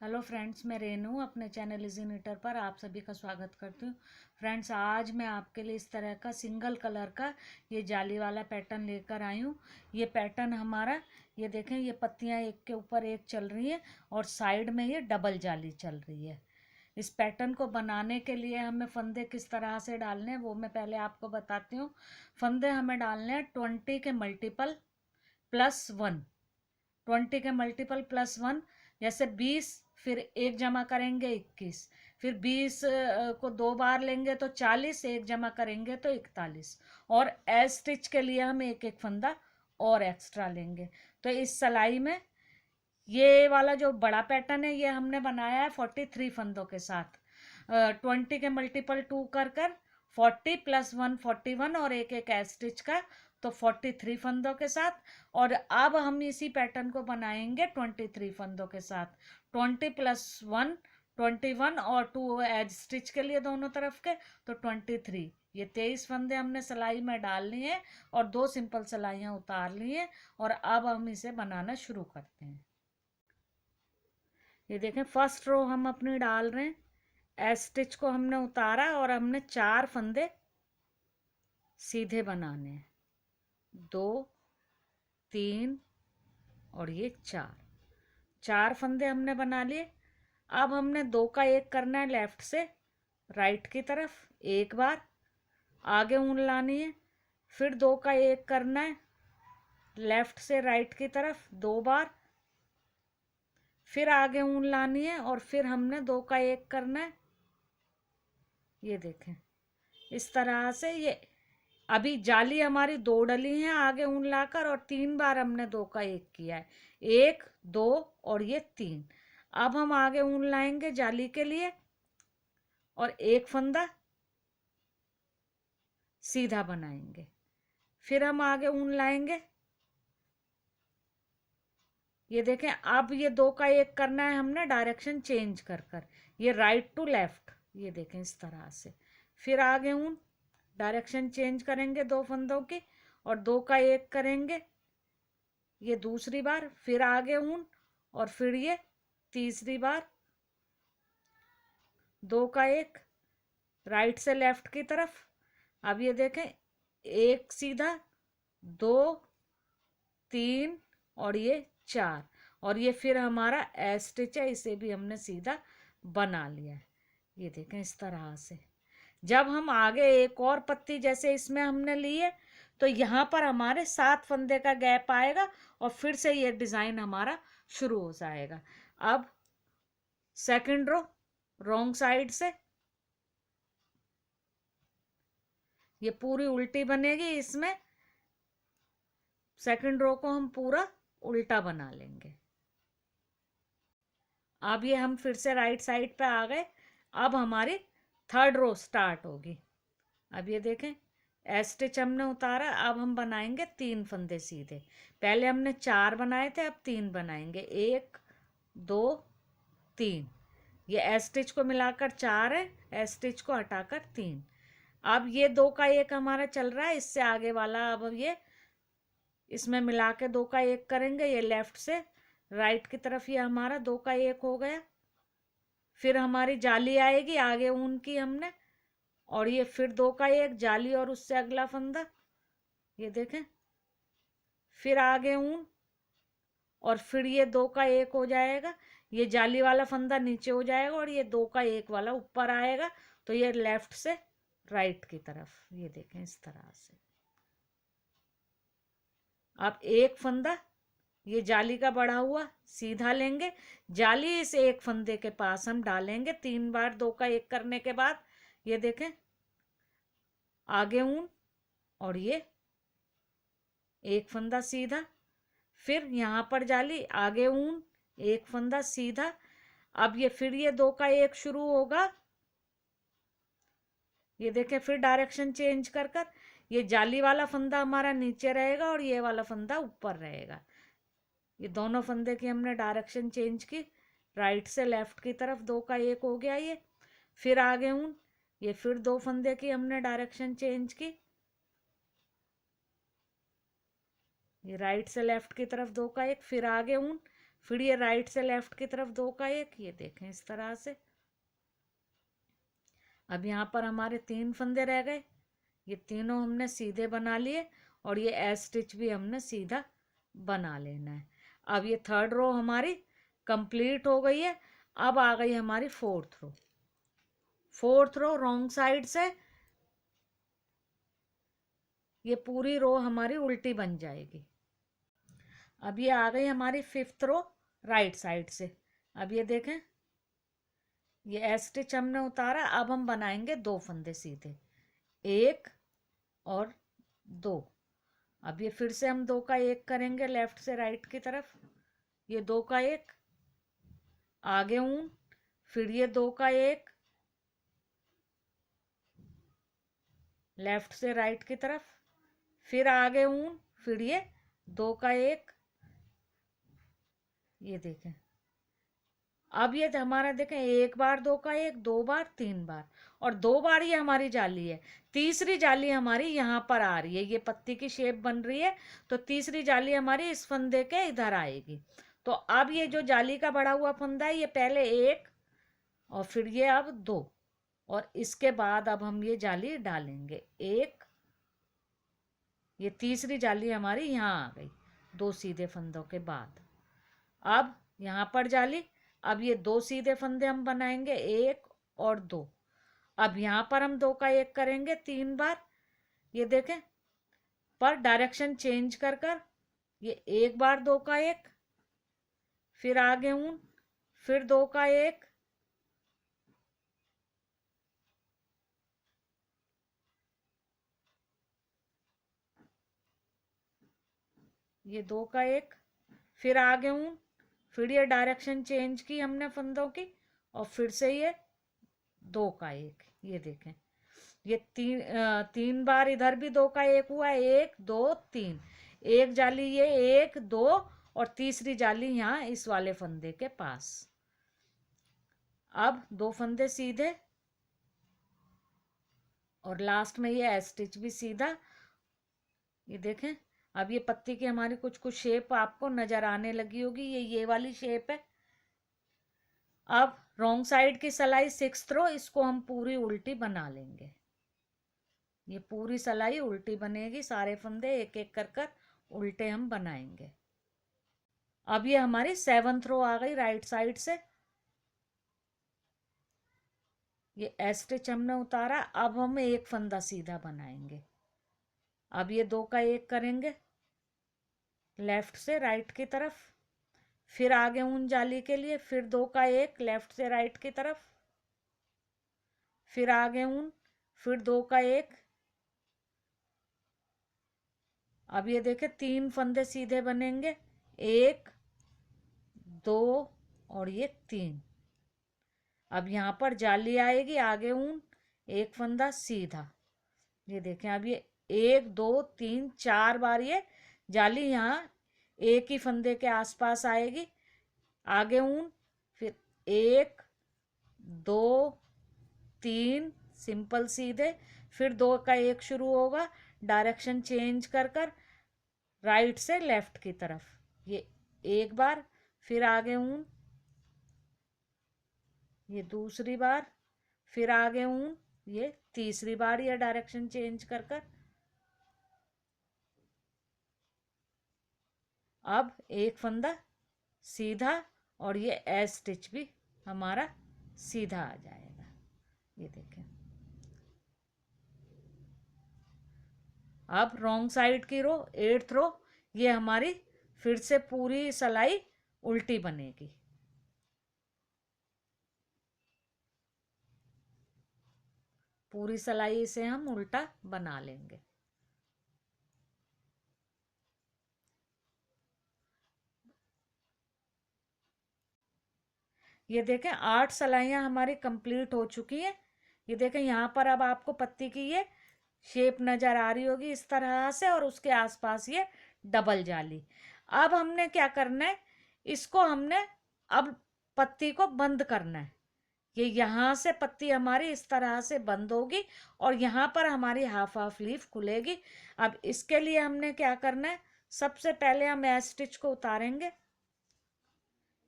Hello friends, मैं रेनू अपने channel easy नीटर पर आप सभी का स्वागत करती हूँ। फ्रेंड्स, आज मैं आपके लिए इस तरह का सिंगल कलर का ये जाली वाला पैटर्न लेकर आई हूँ। ये पैटर्न हमारा, ये देखें, ये पत्तियाँ एक के ऊपर एक चल रही हैं और साइड में ये डबल जाली चल रही है। इस पैटर्न को बनाने के लिए हमें फंदे किस तरह से डालने हैं वो मैं पहले आपको बताती हूँ। फंदे हमें डालने हैं 20 के मल्टीपल +1। 20 के मल्टीपल +1, जैसे 20, फिर एक जमा करेंगे 21, फिर 20 को दो बार लेंगे तो 40, एक जमा करेंगे तो 41। और एज स्टिच के लिए हम एक एक फंदा और एक्स्ट्रा लेंगे। तो इस सिलाई में ये वाला जो बड़ा पैटर्न है ये हमने बनाया है 43 फंदों के साथ। 20 के मल्टीपल 2 कर कर 40 +1 41 और एक एक एज स्टिच का, तो 43 फंदों के साथ। और अब हम इसी पैटर्न को बनाएंगे 23 फंदों के साथ। 20 +1 21 और 2 एज स्टिच के लिए दोनों तरफ के, तो 23। ये 23 फंदे हमने सिलाई में डाल लिए हैं और 2 सिंपल सिलाइयाँ उतार ली हैं। और अब हम इसे बनाना शुरू करते हैं। ये देखें, फर्स्ट रो हम अपनी डाल रहे हैं। एज स्टिच को हमने उतारा और हमने 4 फंदे सीधे बनाने हैं, 2 3 और ये 4 फंदे हमने बना लिए। अब हमने 2 का 1 करना है लेफ्ट से राइट की तरफ एक बार, आगे ऊन लानी है। फिर 2 का 1 करना है लेफ्ट से राइट की तरफ 2 बार, फिर आगे ऊन लानी है और फिर हमने 2 का 1 करना है। ये देखें, इस तरह से ये अभी जाली हमारी 2 डली हैं आगे ऊन लाकर, और 3 बार हमने 2 का 1 किया है, 1 2 और ये 3। अब हम आगे ऊन लाएंगे जाली के लिए और एक फंदा सीधा बनाएंगे। फिर हम आगे ऊन लाएंगे। ये देखें, अब ये 2 का 1 करना है हमने डायरेक्शन चेंज कर कर, ये राइट टू लेफ्ट। ये देखें इस तरह से। फिर आगे ऊन, डायरेक्शन चेंज करेंगे 2 फंदों की और 2 का 1 करेंगे ये दूसरी बार, फिर आगे ऊन और फिर ये तीसरी बार 2 का 1 राइट से लेफ्ट की तरफ। अब ये देखें, एक सीधा, 2 3 और ये 4, और ये फिर हमारा एज स्टिच है, इसे भी हमने सीधा बना लिया है। ये देखें इस तरह से। जब हम आगे एक और पत्ती जैसे इसमें हमने ली है, तो यहाँ पर हमारे 7 फंदे का गैप आएगा और फिर से ये डिज़ाइन हमारा शुरू हो जाएगा। अब सेकंड रो रॉन्ग साइड से, ये पूरी उल्टी बनेगी। इसमें सेकंड रो को हम पूरा उल्टा बना लेंगे। अब ये हम फिर से राइट साइड पे आ गए। अब हमारी थर्ड रो स्टार्ट होगी। अब ये देखें, एज स्टिच हमने उतारा। अब हम बनाएंगे 3 फंदे सीधे। पहले हमने 4 बनाए थे, अब 3 बनाएंगे, 1 2 3। ये एज स्टिच को मिलाकर 4 है, एज स्टिच को हटाकर 3। अब ये 2 का 1 हमारा चल रहा है, इससे आगे वाला अब ये इसमें मिला के 2 का 1 करेंगे। ये लेफ्ट से राइट की तरफ ये हमारा 2 का 1 हो गया। फिर हमारी जाली आएगी आगे ऊन की हमने, और ये फिर 2 का 1 जाली और उससे अगला फंदा। ये देखें, फिर आगे ऊन और फिर ये 2 का 1 हो जाएगा। ये जाली वाला फंदा नीचे हो जाएगा और ये 2 का 1 वाला ऊपर आएगा। तो ये लेफ्ट से राइट की तरफ, ये देखें इस तरह से। अब एक फंदा ये जाली का बढ़ा हुआ सीधा लेंगे, जाली इस एक फंदे के पास हम डालेंगे 3 बार 2 का 1 करने के बाद। ये देखें, आगे ऊन और ये एक फंदा सीधा, फिर यहाँ पर जाली, आगे ऊन, एक फंदा सीधा। अब ये फिर ये 2 का 1 शुरू होगा। ये देखें, फिर डायरेक्शन चेंज कर कर ये जाली वाला फंदा हमारा नीचे रहेगा और ये वाला फंदा ऊपर रहेगा। ये दोनों फंदे की हमने डायरेक्शन चेंज की, राइट से लेफ्ट की तरफ 2 का 1 हो गया ये। फिर आगे ऊन, ये फिर 2 फंदे की हमने डायरेक्शन चेंज की, ये राइट से लेफ्ट की तरफ 2 का 1, फिर आगे ऊन, फिर ये राइट से लेफ्ट की तरफ 2 का 1, ये देखें इस तरह से। अब यहाँ पर हमारे 3 फंदे रह गए, ये तीनों हमने सीधे बना लिए और ये एस स्टिच भी हमने सीधा बना लेना है। अब ये 3rd रो हमारी कंप्लीट हो गई है। अब आ गई हमारी 4th रो। 4th रो रॉन्ग साइड से ये पूरी रो हमारी उल्टी बन जाएगी। अब ये आ गई हमारी 5th रो राइट साइड से। अब ये देखें, ये एस स्टिच हमने उतारा। अब हम बनाएंगे 2 फंदे सीधे, 1 और 2। अब ये फिर से हम 2 का 1 करेंगे लेफ्ट से राइट की तरफ, ये 2 का 1, आगे ऊन, फिर ये 2 का 1 लेफ्ट से राइट की तरफ, फिर आगे ऊन, फिर ये 2 का 1, ये देखें। अब ये हमारा देखें 1 बार 2 का 1, 2 बार, 3 बार और 2 बार ये हमारी जाली है। तीसरी जाली हमारी यहाँ पर आ रही है, ये पत्ती की शेप बन रही है, तो तीसरी जाली हमारी इस फंदे के इधर आएगी। तो अब ये जो जाली का बड़ा हुआ फंदा है, ये पहले 1 और फिर ये अब 2 और इसके बाद अब हम ये जाली डालेंगे 1, ये तीसरी जाली हमारी यहाँ आ गई 2 सीधे फंदों के बाद। अब यहाँ पर जाली, अब ये 2 सीधे फंदे हम बनाएंगे 1 और 2। अब यहाँ पर हम 2 का 1 करेंगे 3 बार, ये देखें, पर डायरेक्शन चेंज कर कर ये 1 बार 2 का 1, फिर आगे ऊन, फिर 2 का 1, ये 2 का 1, फिर आगे ऊन, फिर ये डायरेक्शन चेंज की हमने फंदों की और फिर से ये 2 का 1, ये देखें, ये 3 बार इधर भी 2 का 1 हुआ, 1 2 3, एक जाली ये 1 2 और तीसरी जाली यहाँ इस वाले फंदे के पास। अब 2 फंदे सीधे और लास्ट में ये एस स्टिच भी सीधा, ये देखें। अब ये पत्ती की हमारी कुछ कुछ शेप आपको नजर आने लगी होगी, ये वाली शेप है। अब रॉन्ग साइड की सिलाई 6th रो, इसको हम पूरी उल्टी बना लेंगे, ये पूरी सिलाई उल्टी बनेगी, सारे फंदे एक एक कर कर उल्टे हम बनाएंगे। अब ये हमारी 7th रो आ गई राइट साइड से, ये एस स्टिच हमने उतारा। अब हम एक फंदा सीधा बनाएंगे। अब ये 2 का 1 करेंगे लेफ्ट से राइट की तरफ, फिर आगे ऊन जाली के लिए, फिर 2 का 1 लेफ्ट से राइट की तरफ, फिर आगे ऊन, फिर 2 का 1। अब ये देखें 3 फंदे सीधे बनेंगे, 1 2 और ये 3। अब यहाँ पर जाली आएगी, आगे ऊन, एक फंदा सीधा, ये देखें। अब ये 1 2 3 4 बार ये जाली यहाँ एक ही फंदे के आसपास आएगी, आगे ऊन, फिर 1 2 3 सिंपल सीधे, फिर 2 का 1 शुरू होगा, डायरेक्शन चेंज कर कर राइट से लेफ्ट की तरफ, ये 1 बार, फिर आगे ऊन, ये दूसरी बार, फिर आगे ऊन, ये तीसरी बार, ये डायरेक्शन चेंज कर कर। अब एक फंदा सीधा और ये एस स्टिच भी हमारा सीधा आ जाएगा, ये देखें। अब रॉन्ग साइड की रो 8th रो, ये हमारी फिर से पूरी सिलाई उल्टी बनेगी। पूरी सिलाई से हम उल्टा बना लेंगे। ये देखें 8 सिलाइयाँ हमारी कंप्लीट हो चुकी है। ये देखें यहाँ पर अब आपको पत्ती की ये शेप नजर आ रही होगी इस तरह से, और उसके आसपास ये डबल जाली। अब हमने क्या करना है, इसको हमने अब पत्ती को बंद करना है। ये यहाँ से पत्ती हमारी इस तरह से बंद होगी और यहाँ पर हमारी हाफ हाफ लीफ खुलेगी। अब इसके लिए हमने क्या करना है, सबसे पहले हम एस स्टिच को उतारेंगे,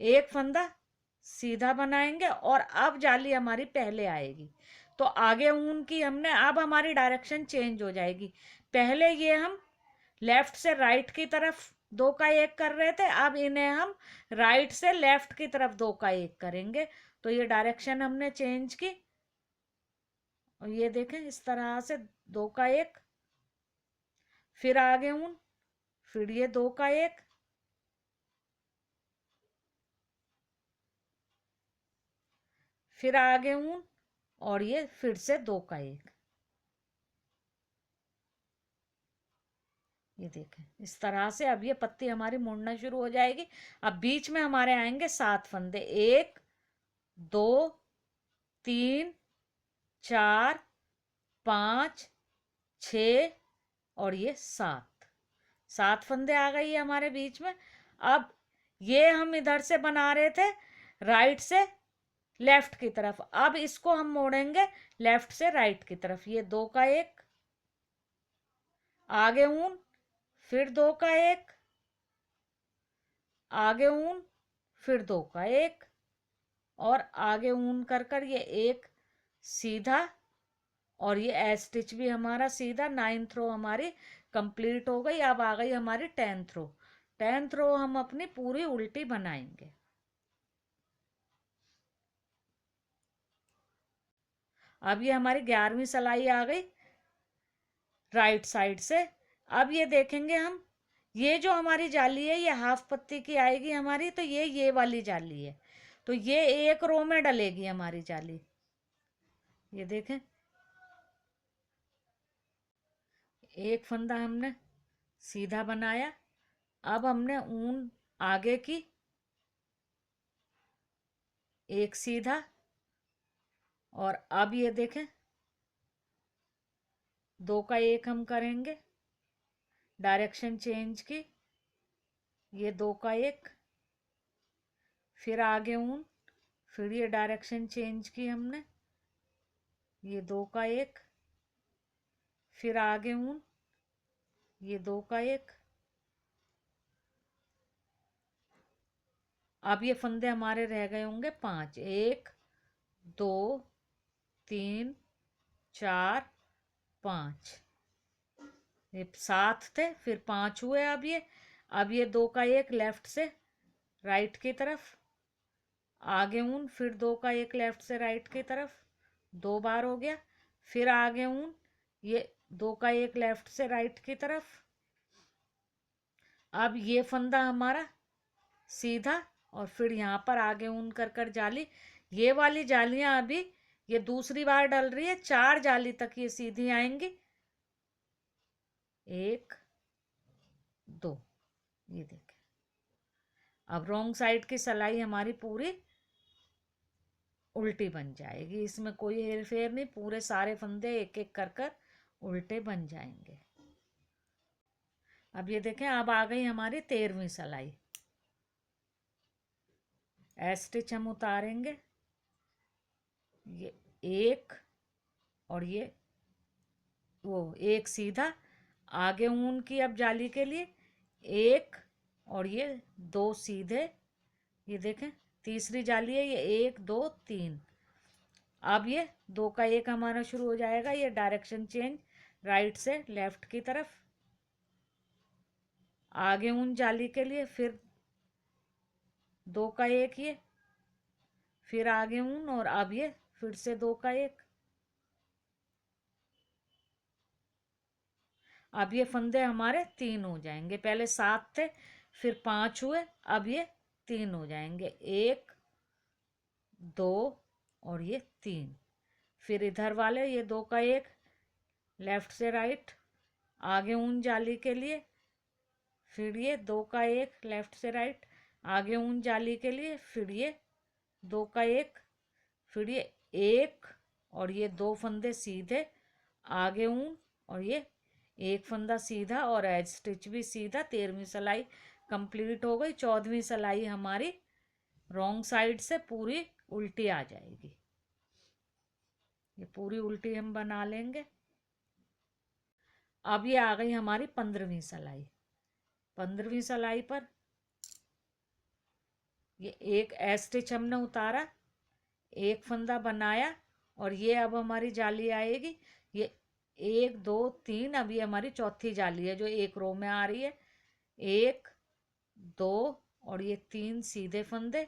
एक फंदा सीधा बनाएंगे और अब जाली हमारी पहले आएगी। तो आगे ऊन की हमने, अब हमारी डायरेक्शन चेंज हो जाएगी। पहले ये हम लेफ्ट से राइट की तरफ दो का एक कर रहे थे, अब इन्हें हम राइट से लेफ्ट की तरफ दो का एक करेंगे। तो ये डायरेक्शन हमने चेंज की और ये देखें इस तरह से दो का एक, फिर आगे ऊन, फिर ये दो का एक, फिर आगे ऊन और ये फिर से दो का एक। ये देखें इस तरह से अब ये पत्ती हमारी मुड़ना शुरू हो जाएगी। अब बीच में हमारे आएंगे 7 फंदे, 1 2 3 4 5 6 और ये 7 फंदे आ गई है हमारे बीच में। अब ये हम इधर से बना रहे थे राइट से लेफ्ट की तरफ, अब इसको हम मोड़ेंगे लेफ्ट से राइट की तरफ। ये दो का एक, आगे ऊन, फिर दो का एक, आगे ऊन, फिर दो का एक और आगे ऊन कर कर ये एक सीधा और ये एज स्टिच भी हमारा सीधा। 9th रो हमारी कंप्लीट हो गई। अब आ गई हमारी 10th रो। 10th रो हम अपनी पूरी उल्टी बनाएंगे। अब ये हमारी 11वीं सिलाई आ गई राइट साइड से। अब ये देखेंगे हम, ये जो हमारी जाली है ये हाफ पत्ती की आएगी हमारी, तो ये वाली जाली है, तो ये एक रो में डलेगी हमारी जाली। ये देखें एक फंदा हमने सीधा बनाया, अब हमने ऊन आगे की एक सीधा और अब ये देखें दो का एक हम करेंगे, डायरेक्शन चेंज की, ये दो का एक, फिर आगे ऊन, फिर ये डायरेक्शन चेंज की हमने, ये दो का एक, फिर आगे ऊन, ये दो का एक। अब ये फंदे हमारे रह गए होंगे 5, 1 2 3 4 5, ये 7 थे फिर 5 हुए। अब ये दो का एक लेफ्ट से राइट की तरफ, आगे ऊन, फिर दो का एक लेफ्ट से राइट की तरफ, 2 बार हो गया। फिर आगे ऊन, ये दो का एक लेफ्ट से राइट की तरफ। अब ये फंदा हमारा सीधा और फिर यहाँ पर आगे ऊन कर कर जाली। ये वाली जालियां अभी ये दूसरी बार डल रही है, 4 जाली तक ये सीधी आएंगी। 1 2, ये देखें। अब रॉन्ग साइड की सिलाई हमारी पूरी उल्टी बन जाएगी, इसमें कोई हेर फेर नहीं, पूरे सारे फंदे एक एक कर कर उल्टे बन जाएंगे। अब ये देखें अब आ गई हमारी 13वीं सिलाई। स्टिच हम उतारेंगे, ये एक और ये वो एक सीधा, आगे ऊन की अब जाली के लिए एक और ये दो सीधे। ये देखें तीसरी जाली है, ये 1 2 3। अब ये दो का एक हमारा शुरू हो जाएगा, ये डायरेक्शन चेंज राइट से लेफ्ट की तरफ, आगे ऊन जाली के लिए, फिर दो का एक, ये फिर आगे ऊन और अब ये फिर से दो का एक। अब ये फंदे हमारे 3 हो जाएंगे, पहले 7 थे फिर 5 हुए, अब ये 3 हो जाएंगे, 1 2 और ये 3। फिर इधर वाले ये दो का एक लेफ्ट से राइट, आगे ऊन जाली के लिए, फिर ये दो का एक लेफ्ट से राइट, आगे ऊन जाली के लिए, फिर ये दो का एक, फिर ये एक और ये दो फंदे सीधे, आगे ऊन और ये एक फंदा सीधा और एज स्टिच भी सीधा। 13वीं सिलाई कंप्लीट हो गई। 14वीं सिलाई हमारी रॉन्ग साइड से पूरी उल्टी आ जाएगी, ये पूरी उल्टी हम बना लेंगे। अब ये आ गई हमारी 15वीं सिलाई। 15वीं सिलाई पर ये एक स्टिच हमने उतारा, एक फंदा बनाया, और ये अब हमारी जाली आएगी। ये 1 2 3, अब ये हमारी चौथी जाली है जो एक रो में आ रही है। 1 2 और ये 3 सीधे फंदे,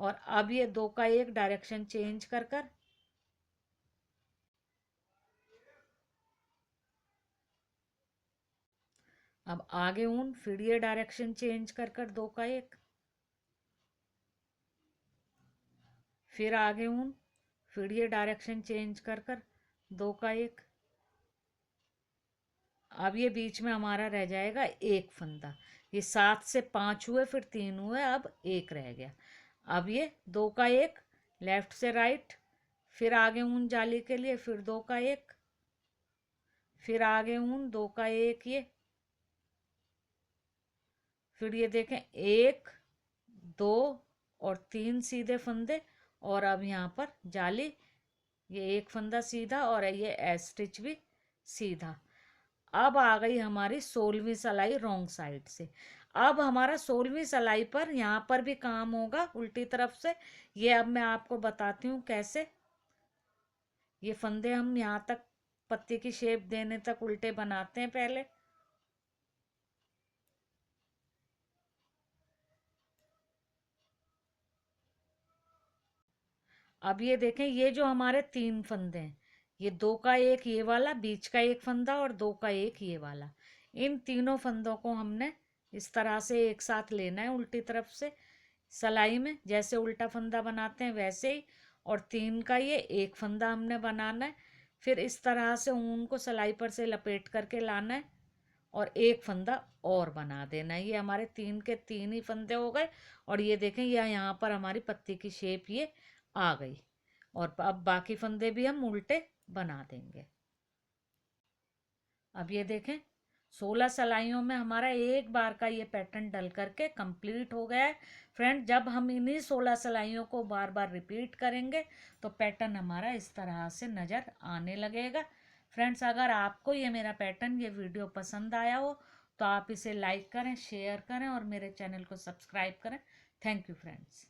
और अब ये 2 का 1 डायरेक्शन चेंज कर कर अब आगे ऊन, फिर ये डायरेक्शन चेंज कर कर 2 का 1, फिर आगे ऊन, फिर ये डायरेक्शन चेंज कर कर 2 का 1। अब ये बीच में हमारा रह जाएगा एक फंदा। ये 7 से 5 हुए, फिर 3 हुए, अब एक रह गया। अब ये 2 का 1 लेफ्ट से राइट, फिर आगे ऊन जाली के लिए, फिर 2 का 1, फिर आगे ऊन 2 का 1, ये फिर ये देखें 1 2 और 3 सीधे फंदे, और अब यहाँ पर जाली, ये एक फंदा सीधा और ये स्टिच भी सीधा। अब आ गई हमारी 16वीं सिलाई रॉन्ग साइड से। अब हमारा 16वीं सिलाई पर यहाँ पर भी काम होगा उल्टी तरफ से। ये अब मैं आपको बताती हूँ कैसे। ये फंदे हम यहाँ तक पत्ती की शेप देने तक उल्टे बनाते हैं पहले। अब ये देखें, ये जो हमारे 3 फंदे हैं, ये 2 का 1 ये वाला, बीच का 1 फंदा और 2 का 1 ये वाला, इन तीनों फंदों को हमने इस तरह से एक साथ लेना है उल्टी तरफ से सलाई में, जैसे उल्टा फंदा बनाते हैं वैसे ही। और 3 का ये 1 फंदा हमने बनाना है, फिर इस तरह से ऊन को सलाई पर से लपेट करके लाना है और एक फंदा और बना देना है। ये हमारे 3 के 3 ही फंदे हो गए। और ये देखें, यह यहाँ पर हमारी पत्ती की शेप ये आ गई। और अब बाकी फंदे भी हम उल्टे बना देंगे। अब ये देखें, 16 सिलाइयों में हमारा एक बार का ये पैटर्न डल करके कंप्लीट हो गया है। फ्रेंड, जब हम इन्हीं 16 सिलाइयों को बार बार रिपीट करेंगे तो पैटर्न हमारा इस तरह से नज़र आने लगेगा। फ्रेंड्स, अगर आपको ये मेरा पैटर्न, ये वीडियो पसंद आया हो तो आप इसे लाइक करें, शेयर करें और मेरे चैनल को सब्सक्राइब करें। Thank you friends.